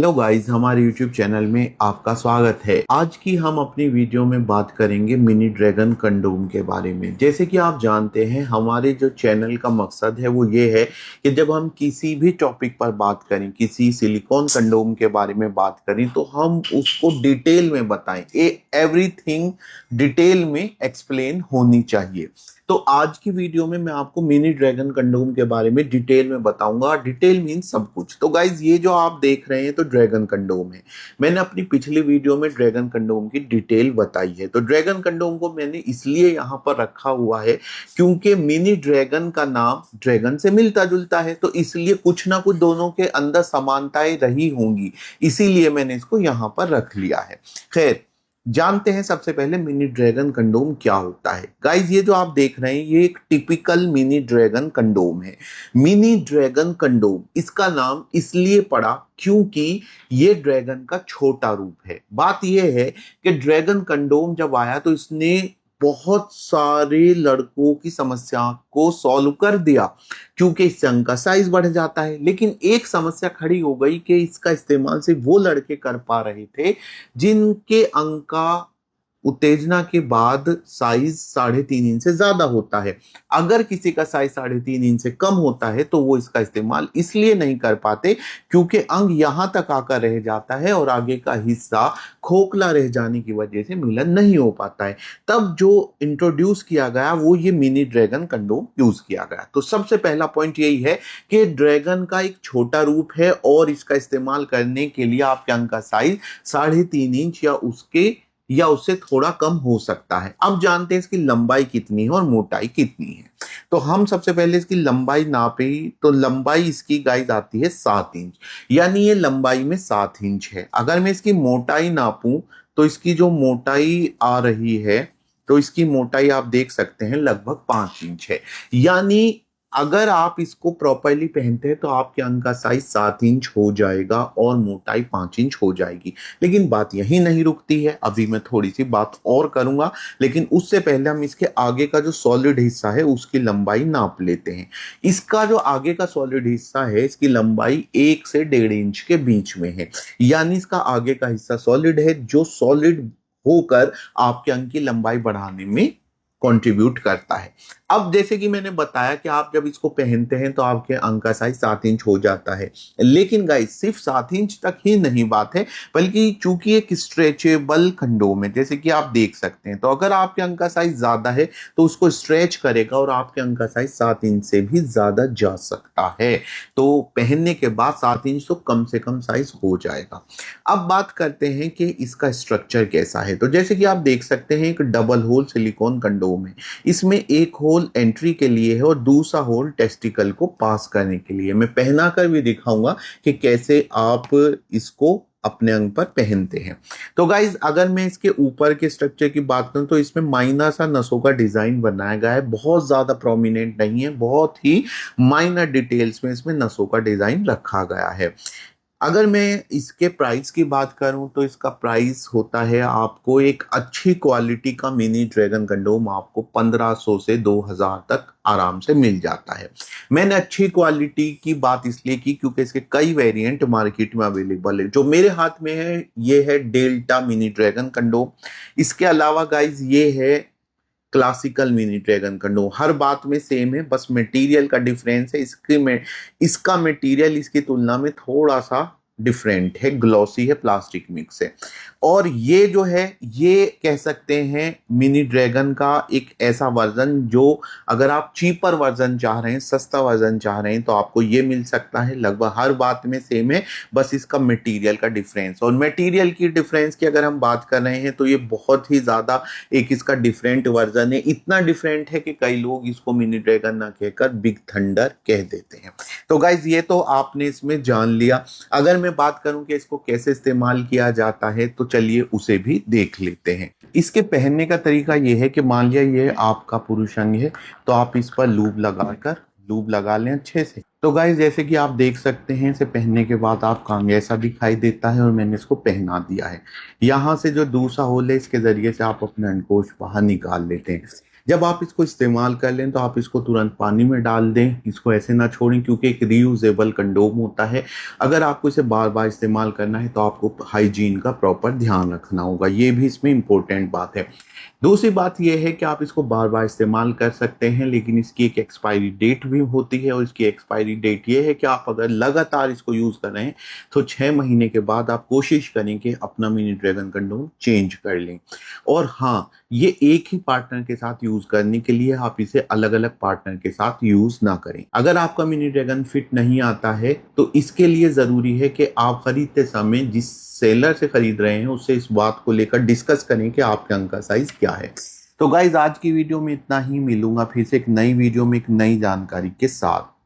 Hello guys, हमारे YouTube channel में आपका स्वागत है। आज की हम अपनी वीडियो में बात करेंगे मिनी ड्रैगन कंडोम के बारे में। जैसे कि आप जानते हैं, हमारे जो चैनल का मकसद है वो ये है कि जब हम किसी भी टॉपिक पर बात करें, किसी सिलिकॉन कंडोम के बारे में बात करें, तो हम उसको डिटेल में बताएं। एवरीथिंग डिटेल में एक्सप्लेन होनी चाहिए। तो आज की वीडियो में मैं आपको मिनी ड्रैगन कंडोम के बारे में डिटेल में बताऊंगा। डिटेल मीन्स सब कुछ। तो गाइज, ये जो आप देख रहे हैं तो ड्रैगन कंडोम है। मैंने अपनी पिछली वीडियो में ड्रैगन कंडोम की डिटेल बताई है। तो ड्रैगन कंडोम को मैंने इसलिए यहां पर रखा हुआ है क्योंकि मिनी ड्रैगन का नाम ड्रैगन से मिलता जुलता है, तो इसलिए कुछ ना कुछ दोनों के अंदर समानताएं रही होंगी, इसीलिए मैंने इसको यहां पर रख लिया है। खैर, जानते हैं सबसे पहले मिनी ड्रैगन कंडोम क्या होता है। गाइस, ये जो आप देख रहे हैं ये एक टिपिकल मिनी ड्रैगन कंडोम है। मिनी ड्रैगन कंडोम इसका नाम इसलिए पड़ा क्योंकि ये ड्रैगन का छोटा रूप है। बात यह है कि ड्रैगन कंडोम जब आया तो इसने बहुत सारे लड़कों की समस्या को सॉल्व कर दिया, क्योंकि इससे अंग का साइज बढ़ जाता है। लेकिन एक समस्या खड़ी हो गई कि इसका इस्तेमाल सिर्फ वो लड़के कर पा रहे थे जिनके अंग का उत्तेजना के बाद साइज 3.5 इंच से ज्यादा होता है। अगर किसी का साइज 3.5 इंच से कम होता है तो वो इसका इस्तेमाल इसलिए नहीं कर पाते क्योंकि अंग यहां तक आकर रह जाता है और आगे का हिस्सा खोखला रह जाने की वजह से मिलन नहीं हो पाता है। तब जो इंट्रोड्यूस किया गया वो ये मिनी ड्रैगन कंडोम यूज किया गया। तो सबसे पहला पॉइंट यही है कि ड्रैगन का एक छोटा रूप है और इसका इस्तेमाल करने के लिए आपके अंग का साइज 3.5 इंच या उससे थोड़ा कम हो सकता है। अब जानते हैं इसकी लंबाई कितनी है और मोटाई कितनी है। तो हम सबसे पहले इसकी लंबाई नापे तो लंबाई इसकी गाइस आती है 7 इंच, यानी ये लंबाई में 7 इंच है। अगर मैं इसकी मोटाई नापूं तो इसकी जो मोटाई आ रही है, तो इसकी मोटाई आप देख सकते हैं लगभग 5 इंच है। यानी अगर आप इसको प्रॉपरली पहनते हैं तो आपके अंग का साइज 7 इंच हो जाएगा और मोटाई 5 इंच हो जाएगी। लेकिन बात यही नहीं रुकती है, अभी मैं थोड़ी सी बात और करूंगा। लेकिन उससे पहले हम इसके आगे का जो सॉलिड हिस्सा है उसकी लंबाई नाप लेते हैं। इसका जो आगे का सॉलिड हिस्सा है इसकी लंबाई 1 से 1.5 इंच के बीच में है। यानी इसका आगे का हिस्सा सॉलिड है, जो सॉलिड होकर आपके अंग की लंबाई बढ़ाने में कंट्रीब्यूट करता है। अब जैसे कि मैंने बताया कि आप जब इसको पहनते हैं तो आपके अंग का साइज 7 इंच हो जाता है। लेकिन गाइस, सिर्फ 7 इंच तक ही नहीं बात है, बल्कि चूंकि एक स्ट्रेचेबल कंडोम है, जैसे कि आप देख सकते हैं, तो अगर आपके अंग का साइज ज्यादा है तो उसको स्ट्रेच करेगा और आपके अंग का साइज 7 इंच से भी ज्यादा जा सकता है। तो पहनने के बाद 7 इंच तो कम से कम साइज हो जाएगा। अब बात करते हैं कि इसका स्ट्रक्चर कैसा है। तो जैसे कि आप देख सकते हैं, एक डबल होल सिलिकॉन कंडोम है। इसमें एक होल एंट्री के लिए है और दूसरा होल टेस्टिकल को पास करने के लिए। मैं पहना कर भी दिखाऊंगा कि कैसे आप इसको अपने अंग पर पहनते हैं। तो गाइज, अगर मैं इसके ऊपर के स्ट्रक्चर की बात करूं तो इसमें माइनर सा नसों का डिजाइन बनाया गया है। बहुत ज्यादा प्रोमिनेंट नहीं है, बहुत ही माइनर डिटेल्स में इसमें नसों का डिजाइन रखा गया है। अगर मैं इसके प्राइस की बात करूं तो इसका प्राइस होता है, आपको एक अच्छी क्वालिटी का मिनी ड्रैगन कंडोम आपको 1500 से 2000 तक आराम से मिल जाता है। मैंने अच्छी क्वालिटी की बात इसलिए की क्योंकि इसके कई वेरिएंट मार्केट में अवेलेबल है। जो मेरे हाथ में है ये है डेल्टा मिनी ड्रैगन कंडोम। इसके अलावा गाइज ये है क्लासिकल मिनी ड्रैगन कंडोम। हर बात में सेम है, बस मटेरियल का डिफरेंस है। इसके में इसका मटेरियल इसकी तुलना में थोड़ा सा डिफरेंट है, ग्लॉसी है, प्लास्टिक मिक्स है। और ये जो है ये कह सकते हैं मिनी ड्रैगन का एक ऐसा वर्जन जो, अगर आप चीपर वर्जन चाह रहे हैं, सस्ता वर्जन चाह रहे हैं, तो आपको ये मिल सकता है। लगभग हर बात में सेम है, बस इसका मटेरियल का डिफरेंस। और मटेरियल की डिफरेंस की अगर हम बात कर रहे हैं तो ये बहुत ही ज्यादा एक इसका डिफरेंट वर्जन है। इतना डिफरेंट है कि कई लोग इसको मिनी ड्रैगन ना कहकर बिग थंडर कह देते हैं। तो गाइज, ये तो आपने इसमें जान लिया। अगर मैं बात करूं कि इसको कैसे इस्तेमाल किया जाता है तो चलिए उसे भी देख लेते हैं। इसके पहनने का तरीका यह है कि मान लिया ये आपका पुरुष अंग है, तो आप इस पर लूब लगा लें अच्छे से। तो गाइस, जैसे कि आप देख सकते हैं, इसे पहनने के बाद आपका अंग ऐसा दिखाई देता है और मैंने इसको पहना दिया है। यहाँ से जो दूसरा होल है इसके जरिए से आप अपने अंडकोश बाहर निकाल लेते हैं। जब आप इसको इस्तेमाल कर लें तो आप इसको तुरंत पानी में डाल दें, इसको ऐसे ना छोड़ें क्योंकि एक रीयूजेबल कंडोम होता है। अगर आपको इसे बार बार इस्तेमाल करना है तो आपको हाइजीन का प्रॉपर ध्यान रखना होगा, ये भी इसमें इंपॉर्टेंट बात है। दूसरी बात यह है कि आप इसको बार बार इस्तेमाल कर सकते हैं, लेकिन इसकी एक एक्सपायरी डेट भी होती है और इसकी एक्सपायरी डेट ये है कि आप अगर लगातार इसको यूज़ कर रहे हैं तो 6 महीने के बाद आप कोशिश करें कि अपना मिनी ड्रैगन कंडोम चेंज कर लें। और हाँ, ये एक ही पार्टनर के साथ यूज़ करने के लिए आप इसे अलग अलग पार्टनर के साथ यूज़ ना करें। अगर आपका मिनी ड्रैगन फिट नहीं आता है तो इसके लिए ज़रूरी है कि आप खरीदते समय जिस सेलर से खरीद रहे हैं उससे इस बात को लेकर डिस्कस करें कि आपके अंग का साइज क्या है। तो गाइज आज की वीडियो में इतना ही, मिलूंगा फिर से एक नई वीडियो में एक नई जानकारी के साथ।